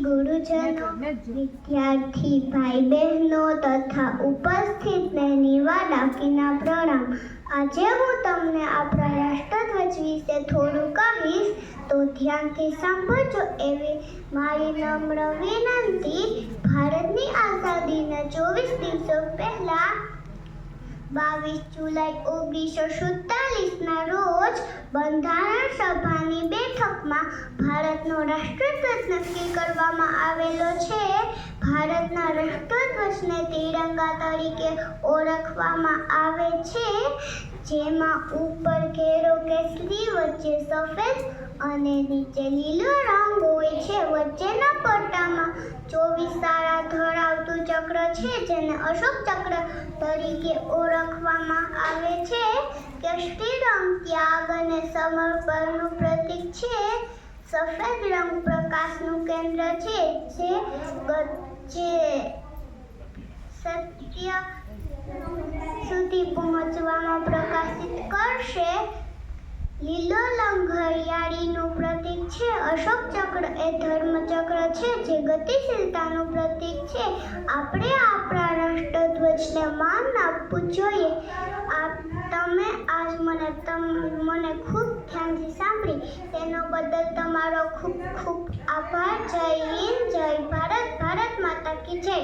ગુરુજનો, વિદ્યાર્થી ભાઈ બહેનો તથા ઉપસ્થિત નિવાડા કિના પ્રણામ. આજે હું તમને આપણા રાષ્ટ્રધ્વજ વિશે થોડું કહીશ, તો ધ્યાનથી સાંભળજો એવી મારી નમ્ર વિનંતી. ભારતની આઝાદીના 24 દિવસો પહેલા 22 જુલાઈ 1947ના રોજ બંધારણ સભાની બેઠકમાં ભારતનો રાષ્ટ્રધ્વજ નક્કી કરવામાં આવેલો છે. ભારતના રાષ્ટ્રધ્વજને તિરંગા તરીકે ઓળખવામાં આવે છે, જેમાં ઉપર ઘેરો કેસરી, વચ્ચે સફેદ અને નીચે લીલો રંગ હોય છે. વચ્ચેના પટ્ટામાં 24 તારા ધરાવતું ચક્ર છે, જેને અશોક ચક્ર તરીકે ઓળખવામાં આવે છે. કેસરી રંગ ત્યાગ અને સમર્પણનું પ્રતીક છે. સફેદ રંગ પ્રકાશનું કેન્દ્ર છે, જે સત્ય સુધી પહોંચવામાં પ્રકાશિત કરશે. લીલો રંગ હરિયાળીનું પ્રતીક છે. અશોક ચક્ર એ ધર્મચક્ર છે, જે ગતિશીલતાનું પ્રતીક છે. આપણે આપણા રાષ્ટ્રધ્વજને માન આપવું જોઈએ. તમે આજ મને ખૂબ ધ્યાનથી સાંભળી તેનો બદલ તમારો ખૂબ ખૂબ આભાર. જય હિન્દ, જય ભારત, ભારત માતા કી જય.